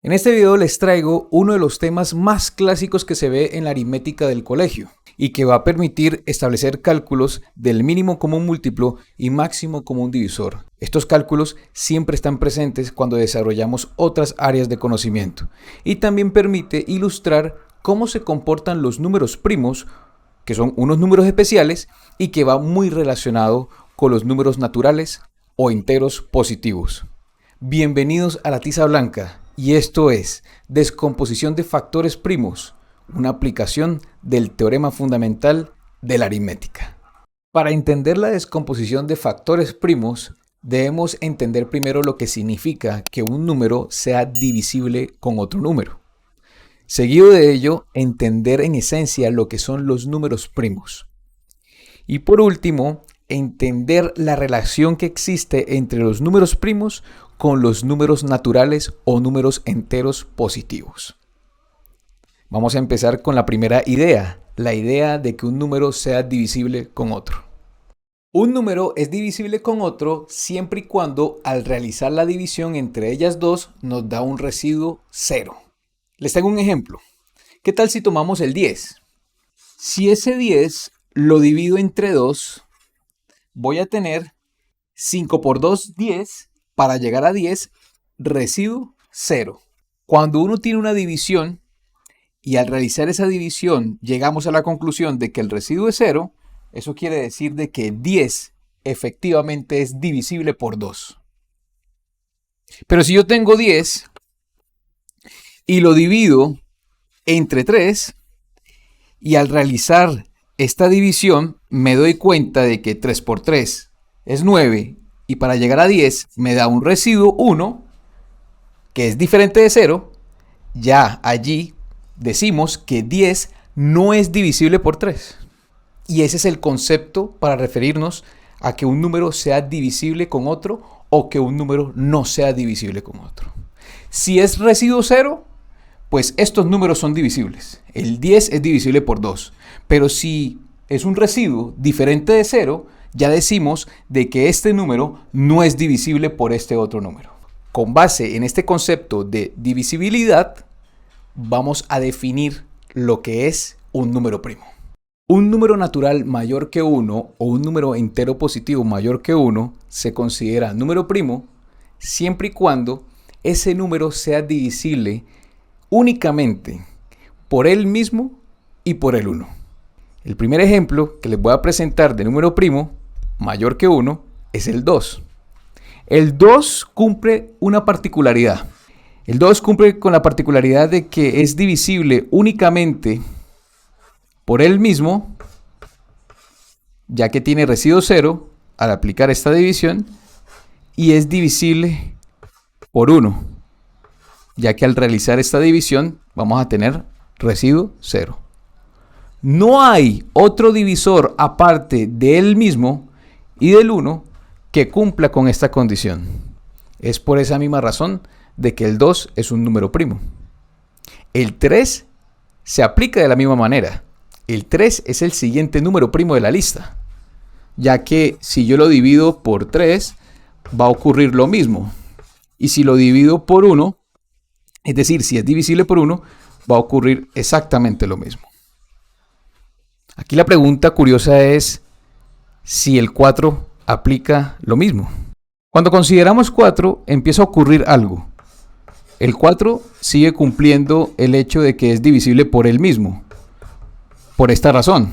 En este video les traigo uno de los temas más clásicos que se ve en la aritmética del colegio y que va a permitir establecer cálculos del mínimo común múltiplo y máximo común divisor. Estos cálculos siempre están presentes cuando desarrollamos otras áreas de conocimiento y también permite ilustrar cómo se comportan los números primos, que son unos números especiales y que va muy relacionado con los números naturales o enteros positivos. Bienvenidos a la Tiza Blanca. Y esto es descomposición de factores primos, una aplicación del teorema fundamental de la aritmética. Para entender la descomposición de factores primos, debemos entender primero lo que significa que un número sea divisible con otro número. Seguido de ello, entender en esencia lo que son los números primos. Y por último, entender la relación que existe entre los números primos con los números naturales o números enteros positivos. Vamos a empezar con la primera idea, la idea de que un número sea divisible con otro. Un número es divisible con otro siempre y cuando al realizar la división entre ellas dos nos da un residuo 0. Les tengo un ejemplo. ¿Qué tal si tomamos el 10? Si ese 10 lo divido entre 2, voy a tener 5 por 2, 10. Para llegar a 10, residuo 0. Cuando uno tiene una división y al realizar esa división llegamos a la conclusión de que el residuo es 0, eso quiere decir de que 10 efectivamente es divisible por 2. Pero si yo tengo 10 y lo divido entre 3 y al realizar esta división me doy cuenta de que 3 por 3 es 9 y para llegar a 10 me da un residuo 1 que es diferente de 0, ya allí decimos que 10 no es divisible por 3. Y ese es el concepto para referirnos a que un número sea divisible con otro o que un número no sea divisible con otro. Si es residuo 0, pues estos números son divisibles. El 10 es divisible por 2. Pero si es un residuo diferente de 0, ya decimos de que este número no es divisible por este otro número. Con base en este concepto de divisibilidad, vamos a definir lo que es un número primo. Un número natural mayor que 1 o un número entero positivo mayor que 1 se considera número primo siempre y cuando ese número sea divisible únicamente por él mismo y por el 1. El primer ejemplo que les voy a presentar de número primo mayor que 1 es el 2. El 2 cumple una particularidad. El 2 cumple con la particularidad de que es divisible únicamente por él mismo, ya que tiene residuo 0 al aplicar esta división, y es divisible por 1, ya que al realizar esta división vamos a tener residuo 0. No hay otro divisor aparte de él mismo y del 1 que cumpla con esta condición. Es por esa misma razón de que el 2 es un número primo. El 3 se aplica de la misma manera. El 3 es el siguiente número primo de la lista, ya que si yo lo divido por 3 va a ocurrir lo mismo. Y si lo divido por 1, es decir, si es divisible por 1, va a ocurrir exactamente lo mismo. Aquí la pregunta curiosa es si el 4 aplica lo mismo. Cuando consideramos 4, empieza a ocurrir algo. El 4 sigue cumpliendo el hecho de que es divisible por él mismo. Por esta razón.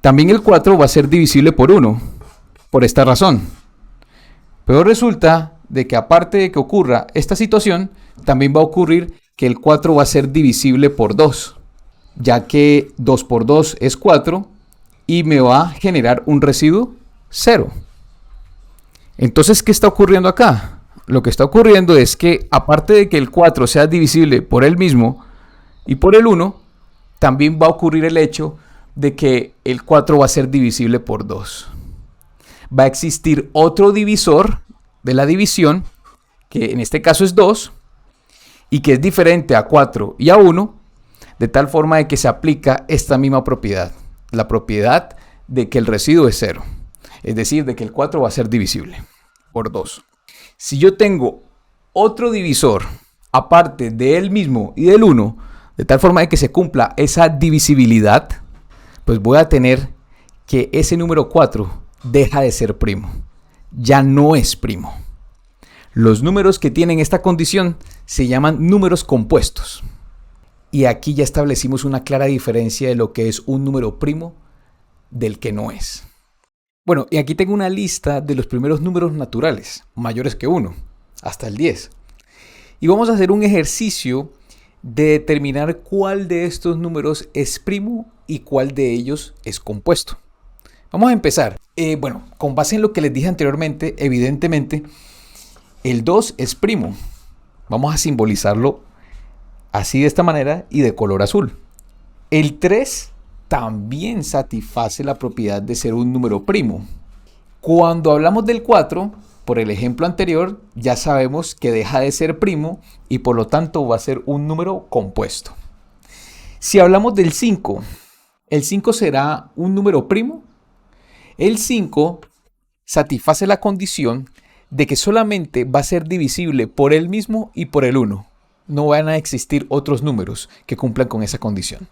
También el 4 va a ser divisible por 1. Por esta razón. Pero resulta de que aparte de que ocurra esta situación, también va a ocurrir que el 4 va a ser divisible por 2. Ya que 2 por 2 es 4 y me va a generar un residuo 0. Entonces, ¿qué está ocurriendo acá? Lo que está ocurriendo es que aparte de que el 4 sea divisible por él mismo y por el 1, también va a ocurrir el hecho de que el 4 va a ser divisible por 2. Va a existir otro divisor de la división, que en este caso es 2, y que es diferente a 4 y a 1, de tal forma de que se aplica esta misma propiedad, la propiedad de que el residuo es 0, es decir, de que el 4 va a ser divisible por 2. Si yo tengo otro divisor aparte del mismo y del 1, de tal forma de que se cumpla esa divisibilidad, pues voy a tener que ese número 4 deja de ser primo. Ya no es primo. Los números que tienen esta condición se llaman números compuestos. Y aquí ya establecimos una clara diferencia de lo que es un número primo del que no es. Bueno, y aquí tengo una lista de los primeros números naturales, mayores que 1, hasta el 10. Y vamos a hacer un ejercicio de determinar cuál de estos números es primo y cuál de ellos es compuesto. Vamos a empezar. Bueno, con base en lo que les dije anteriormente, evidentemente, el 2 es primo. Vamos a simbolizarlo así de esta manera y de color azul. El 3 también satisface la propiedad de ser un número primo. Cuando hablamos del 4, por el ejemplo anterior, ya sabemos que deja de ser primo y por lo tanto va a ser un número compuesto. Si hablamos del 5, ¿el 5 será un número primo? El 5 satisface la condición de que solamente va a ser divisible por él mismo y por el 1. No van a existir otros números que cumplan con esa condición.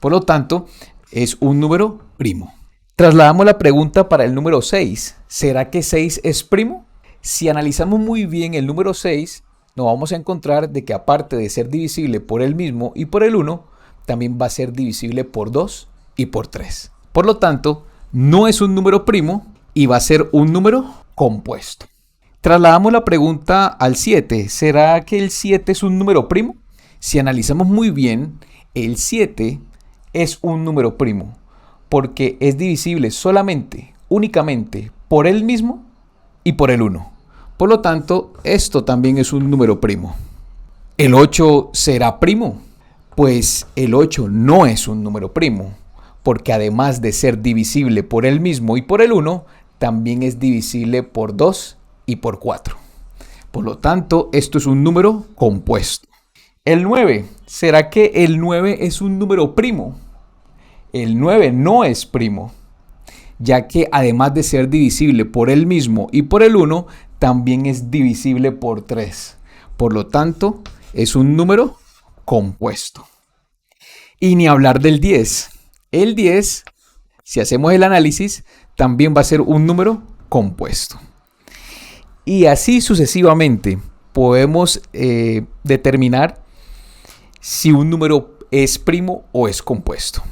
Por lo tanto, es un número primo. Trasladamos la pregunta para el número 6. ¿Será que 6 es primo? Si analizamos muy bien el número 6, nos vamos a encontrar de que aparte de ser divisible por él mismo y por el 1, también va a ser divisible por 2 y por 3. Por lo tanto, no es un número primo y va a ser un número compuesto. Trasladamos la pregunta al 7. ¿Será que el 7 es un número primo? Si analizamos muy bien, el 7 es un número primo porque es divisible solamente, únicamente, por él mismo y por el 1. Por lo tanto, esto también es un número primo. ¿El 8 será primo? Pues el 8 no es un número primo porque además de ser divisible por él mismo y por el 1, también es divisible por 2 y por 4. Por lo tanto, esto es un número compuesto. El 9. ¿Será que el 9 es un número primo? El 9 no es primo, ya que además de ser divisible por él mismo y por el 1, también es divisible por 3. Por lo tanto, es un número compuesto. Y ni hablar del 10. El 10, si hacemos el análisis, también va a ser un número compuesto. Y así sucesivamente podemos determinar si un número es primo o es compuesto.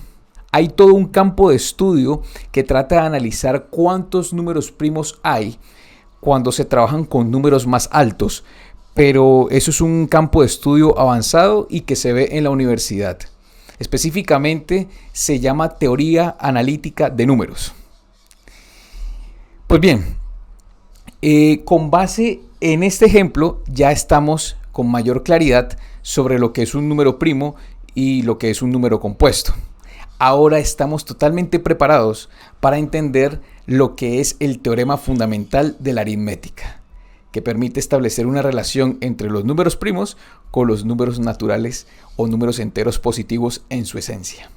Hay todo un campo de estudio que trata de analizar cuántos números primos hay cuando se trabajan con números más altos, pero eso es un campo de estudio avanzado y que se ve en la universidad. Específicamente se llama teoría analítica de números. Pues bien, con base en este ejemplo ya estamos con mayor claridad sobre lo que es un número primo y lo que es un número compuesto. Ahora estamos totalmente preparados para entender lo que es el teorema fundamental de la aritmética, que permite establecer una relación entre los números primos con los números naturales o números enteros positivos en su esencia.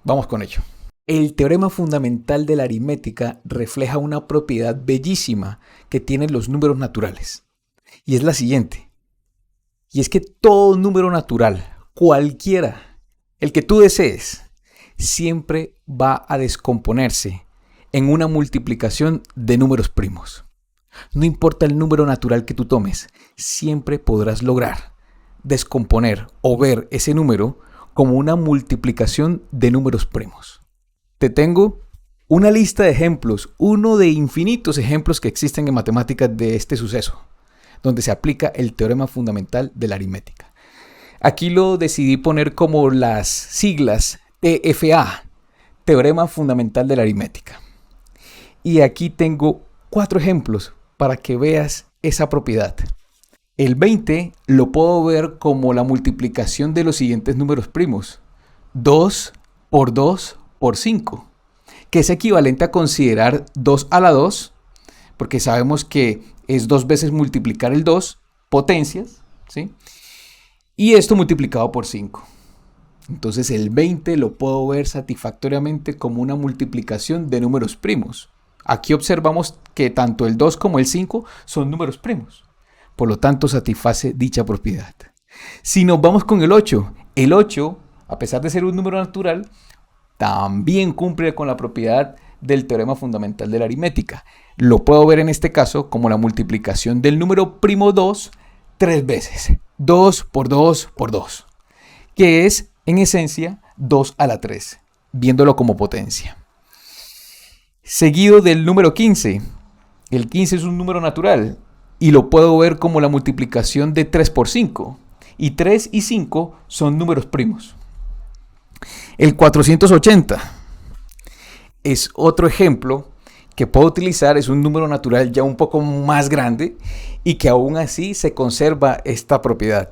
Vamos con ello. El teorema fundamental de la aritmética refleja una propiedad bellísima que tienen los números naturales. Y es la siguiente. Y es que todo número natural, cualquiera, el que tú desees, siempre va a descomponerse en una multiplicación de números primos. No importa el número natural que tú tomes, siempre podrás lograr descomponer o ver ese número como una multiplicación de números primos. Te tengo una lista de ejemplos, uno de infinitos ejemplos que existen en matemáticas de este suceso, donde se aplica el teorema fundamental de la aritmética. Aquí lo decidí poner como las siglas TFA, teorema fundamental de la aritmética. Y aquí tengo 4 ejemplos para que veas esa propiedad. El 20 lo puedo ver como la multiplicación de los siguientes números primos. 2 por 2 por 5, que es equivalente a considerar 2 a la 2, porque sabemos que es 2 veces multiplicar el 2, potencias, ¿sí? Y esto multiplicado por 5. Entonces el 20 lo puedo ver satisfactoriamente como una multiplicación de números primos. Aquí observamos que tanto el 2 como el 5 son números primos. Por lo tanto, satisface dicha propiedad. Si nos vamos con el 8, a pesar de ser un número natural, también cumple con la propiedad del teorema fundamental de la aritmética. Lo puedo ver en este caso como la multiplicación del número primo 2 tres veces. 2 por 2 por 2, que es en esencia 2 a la 3, viéndolo como potencia. Seguido del número 15. El 15 es un número natural y lo puedo ver como la multiplicación de 3 por 5. Y 3 y 5 son números primos. El 480 es otro ejemplo que puedo utilizar, es un número natural ya un poco más grande y que aún así se conserva esta propiedad.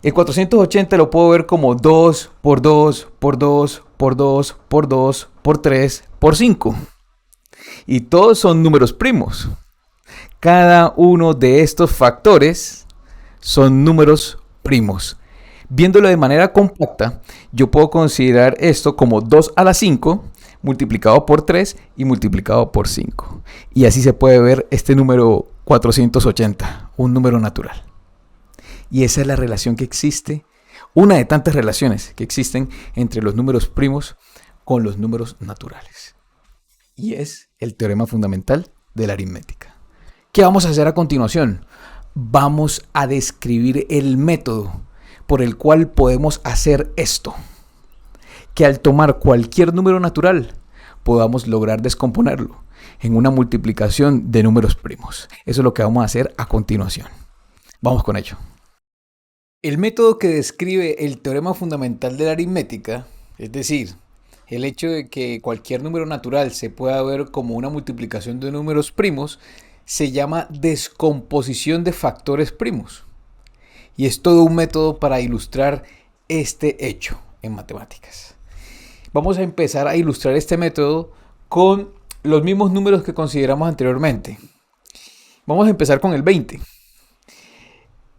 El 480 lo puedo ver como 2 por 2 por 2 por 2 por 2 por 3 por 5. Y todos son números primos. Cada uno de estos factores son números primos. Viéndolo de manera compacta, yo puedo considerar esto como 2 a la 5 multiplicado por 3 y multiplicado por 5. Y así se puede ver este número 480, un número natural. Y esa es la relación que existe, una de tantas relaciones que existen entre los números primos con los números naturales. Y es el teorema fundamental de la aritmética. ¿Qué vamos a hacer a continuación? Vamos a describir el método por el cual podemos hacer esto. Que al tomar cualquier número natural podamos lograr descomponerlo en una multiplicación de números primos. Eso es lo que vamos a hacer a continuación. Vamos con ello. El método que describe el teorema fundamental de la aritmética, es decir, el hecho de que cualquier número natural se pueda ver como una multiplicación de números primos, se llama descomposición de factores primos. Y es todo un método para ilustrar este hecho en matemáticas. Vamos a empezar a ilustrar este método con los mismos números que consideramos anteriormente. Vamos a empezar con el 20.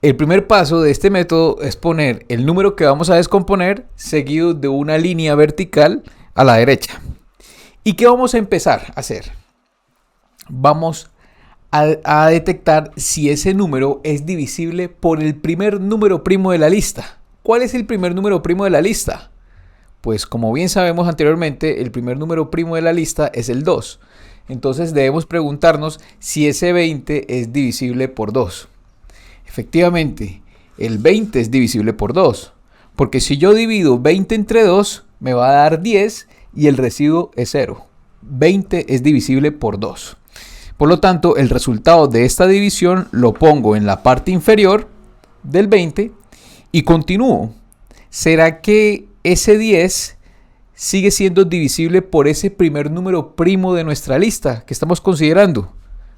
El primer paso de este método es poner el número que vamos a descomponer seguido de una línea vertical a la derecha. ¿Y qué vamos a empezar a hacer? Vamos a detectar si ese número es divisible por el primer número primo de la lista. ¿Cuál es el primer número primo de la lista? Pues como bien sabemos anteriormente, el primer número primo de la lista es el 2. Entonces debemos preguntarnos si ese 20 es divisible por 2. Efectivamente, el 20 es divisible por 2. Porque si yo divido 20 entre 2, me va a dar 10 y el residuo es 0. 20 es divisible por 2. Por lo tanto, el resultado de esta división lo pongo en la parte inferior del 20 y continúo. ¿Será que ese 10 sigue siendo divisible por ese primer número primo de nuestra lista que estamos considerando?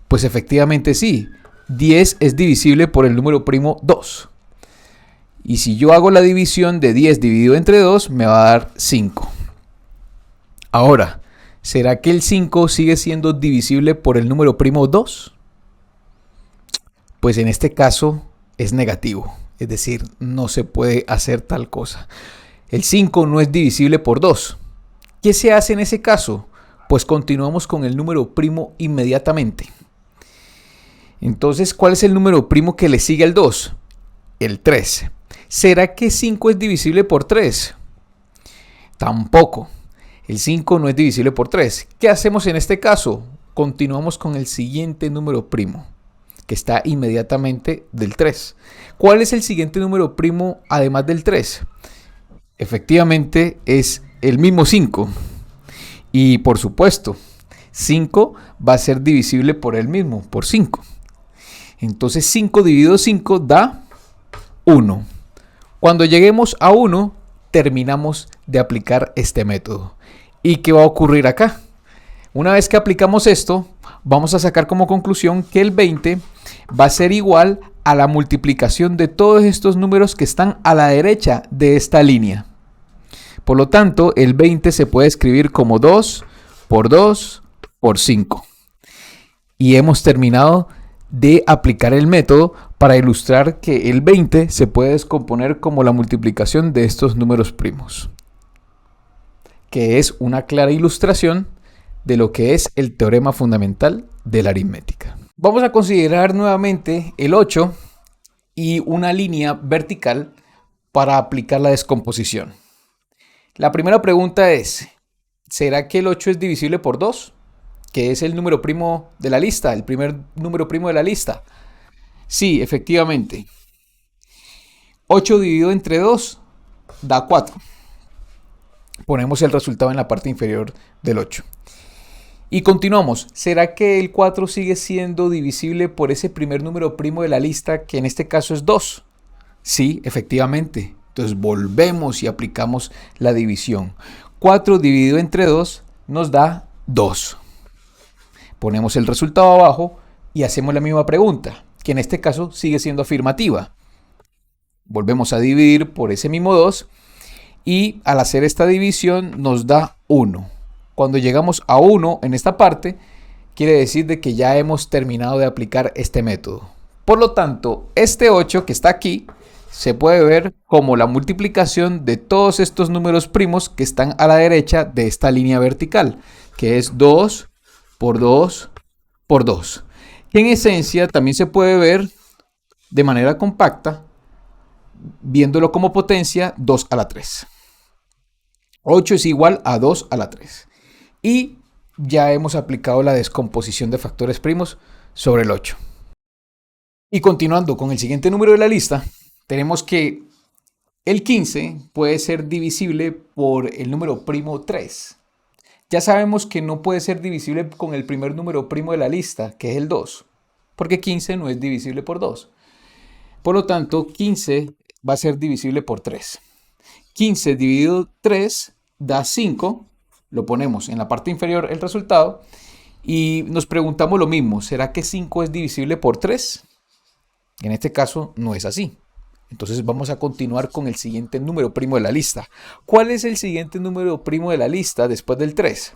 Pues efectivamente sí. 10 es divisible por el número primo 2. Y si yo hago la división de 10 dividido entre 2, me va a dar 5. Ahora, ¿será que el 5 sigue siendo divisible por el número primo 2? Pues en este caso es negativo. Es decir, no se puede hacer tal cosa. El 5 no es divisible por 2. ¿Qué se hace en ese caso? Pues continuamos con el número primo inmediatamente. Entonces, ¿cuál es el número primo que le sigue al 2? El 3. ¿Será que 5 es divisible por 3? Tampoco. El 5 no es divisible por 3. ¿Qué hacemos en este caso? Continuamos con el siguiente número primo, que está inmediatamente del 3. ¿Cuál es el siguiente número primo además del 3? Efectivamente es el mismo 5. Y por supuesto, 5 va a ser divisible por el mismo, por 5. Entonces 5 dividido 5 da 1. Cuando lleguemos a 1, terminamos de aplicar este método. ¿Y qué va a ocurrir acá? Una vez que aplicamos esto, vamos a sacar como conclusión que el 20 va a ser igual a la multiplicación de todos estos números que están a la derecha de esta línea. Por lo tanto, el 20 se puede escribir como 2 por 2 por 5. Y hemos terminado de aplicar el método para ilustrar que el 20 se puede descomponer como la multiplicación de estos números primos, que es una clara ilustración de lo que es el teorema fundamental de la aritmética. Vamos a considerar nuevamente el 8 y una línea vertical para aplicar la descomposición. La primera pregunta es, ¿será que el 8 es divisible por 2? Que es el número primo de la lista, el primer número primo de la lista. Sí, efectivamente. 8 dividido entre 2 da 4. Ponemos el resultado en la parte inferior del 8. Y continuamos. ¿Será que el 4 sigue siendo divisible por ese primer número primo de la lista, que en este caso es 2? Sí, efectivamente. Entonces volvemos y aplicamos la división. 4 dividido entre 2 nos da 2. Ponemos el resultado abajo y hacemos la misma pregunta, que en este caso sigue siendo afirmativa. Volvemos a dividir por ese mismo 2 y al hacer esta división nos da 1. Cuando llegamos a 1 en esta parte, quiere decir de que ya hemos terminado de aplicar este método. Por lo tanto, este 8 que está aquí se puede ver como la multiplicación de todos estos números primos que están a la derecha de esta línea vertical, que es 2 por 2 por 2. Que en esencia también se puede ver de manera compacta, viéndolo como potencia 2 a la 3. 8 es igual a 2 a la 3. Y ya hemos aplicado la descomposición de factores primos sobre el 8. Y continuando con el siguiente número de la lista, tenemos que el 15 puede ser divisible por el número primo 3. Ya sabemos que no puede ser divisible con el primer número primo de la lista, que es el 2, porque 15 no es divisible por 2. Por lo tanto, 15 va a ser divisible por 3. 15 dividido 3 da 5. Lo ponemos en la parte inferior el resultado y nos preguntamos lo mismo. ¿Será que 5 es divisible por 3? En este caso no es así. Entonces vamos a continuar con el siguiente número primo de la lista. ¿Cuál es el siguiente número primo de la lista después del 3?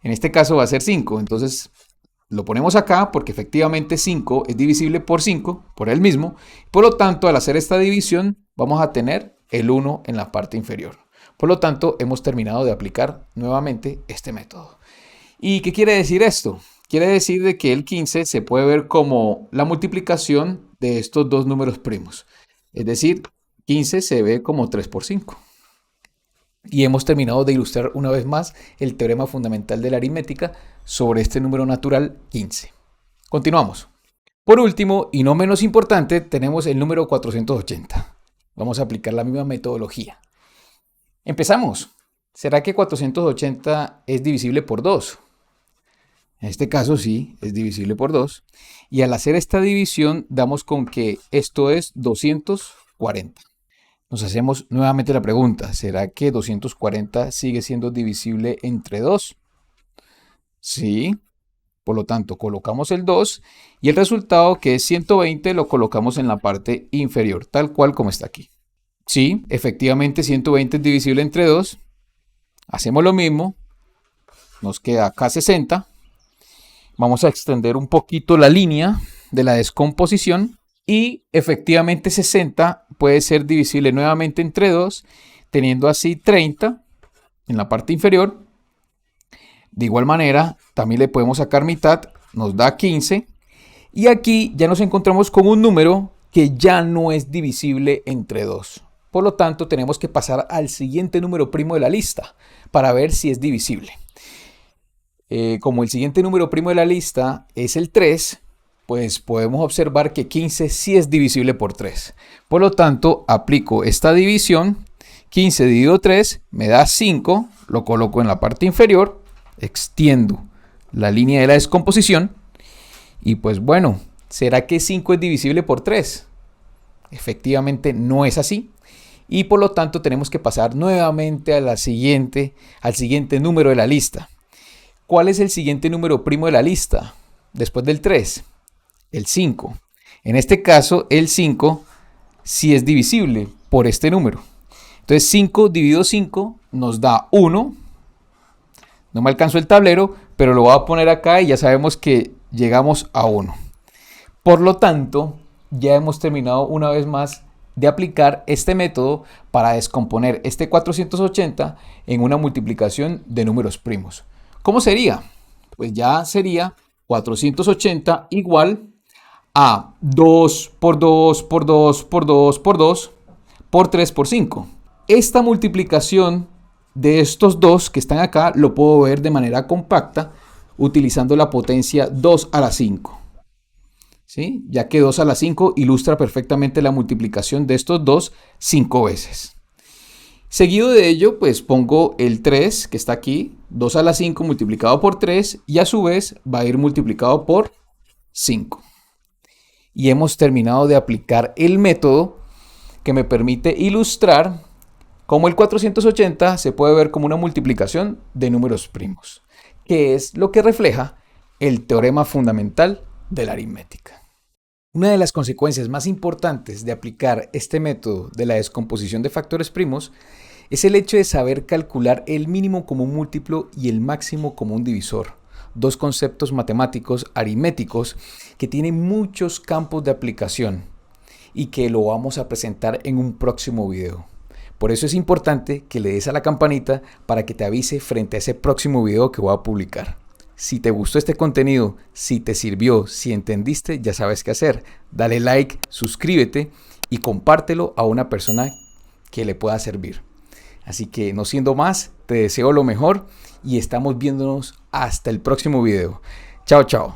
En este caso va a ser 5. Entonces lo ponemos acá porque efectivamente 5 es divisible por 5, por el mismo. Por lo tanto, al hacer esta división vamos a tener el 1 en la parte inferior. Por lo tanto, hemos terminado de aplicar nuevamente este método. ¿Y qué quiere decir esto? Quiere decir de que el 15 se puede ver como la multiplicación de estos dos números primos. Es decir, 15 se ve como 3 por 5. Y hemos terminado de ilustrar una vez más el teorema fundamental de la aritmética sobre este número natural 15. Continuamos. Por último, y no menos importante, tenemos el número 480. Vamos a aplicar la misma metodología. Empezamos. ¿Será que 480 es divisible por 2? En este caso sí, es divisible por 2. Y al hacer esta división damos con que esto es 240. Nos hacemos nuevamente la pregunta, ¿será que 240 sigue siendo divisible entre 2? Sí. Por lo tanto, colocamos el 2 y el resultado, que es 120, lo colocamos en la parte inferior, tal cual como está aquí. Sí, efectivamente 120 es divisible entre 2. Hacemos lo mismo. Nos queda acá 60. Vamos a extender un poquito la línea de la descomposición. Y efectivamente 60 puede ser divisible nuevamente entre 2, teniendo así 30 en la parte inferior. De igual manera, también le podemos sacar mitad, nos da 15. Y aquí ya nos encontramos con un número que ya no es divisible entre 2. Por lo tanto, tenemos que pasar al siguiente número primo de la lista para ver si es divisible. Como el siguiente número primo de la lista es el 3, pues podemos observar que 15 sí es divisible por 3. Por lo tanto, aplico esta división. 15 dividido 3 me da 5. Lo coloco en la parte inferior. Extiendo la línea de la descomposición. Y pues bueno, ¿será que 5 es divisible por 3? Efectivamente no es así. Y por lo tanto tenemos que pasar nuevamente al siguiente número de la lista. ¿Cuál es el siguiente número primo de la lista después del 3? El 5. En este caso, el 5 sí es divisible por este número. Entonces 5 dividido 5 nos da 1. No me alcanzó el tablero, pero lo voy a poner acá y ya sabemos que llegamos a 1. Por lo tanto, ya hemos terminado una vez más de aplicar este método para descomponer este 480 en una multiplicación de números primos. ¿Cómo sería? Pues ya sería 480 igual a 2 por 2 por 2 por 2 por 2 por 3 por 5. Esta multiplicación de estos dos que están acá lo puedo ver de manera compacta utilizando la potencia 2 a la 5. ¿Sí? Ya que 2 a la 5 ilustra perfectamente la multiplicación de estos dos 5 veces. Seguido de ello, pues pongo el 3 que está aquí, 2 a la 5 multiplicado por 3 y a su vez va a ir multiplicado por 5. Y hemos terminado de aplicar el método que me permite ilustrar cómo el 480 se puede ver como una multiplicación de números primos, que es lo que refleja el teorema fundamental de la aritmética. Una de las consecuencias más importantes de aplicar este método de la descomposición de factores primos es el hecho de saber calcular el mínimo común múltiplo y el máximo común divisor, dos conceptos matemáticos aritméticos que tienen muchos campos de aplicación y que lo vamos a presentar en un próximo video. Por eso es importante que le des a la campanita para que te avise frente a ese próximo video que voy a publicar. Si te gustó este contenido, si te sirvió, si entendiste, ya sabes qué hacer. Dale like, suscríbete y compártelo a una persona que le pueda servir. Así que no siendo más, te deseo lo mejor y estamos viéndonos hasta el próximo video. Chao, chao.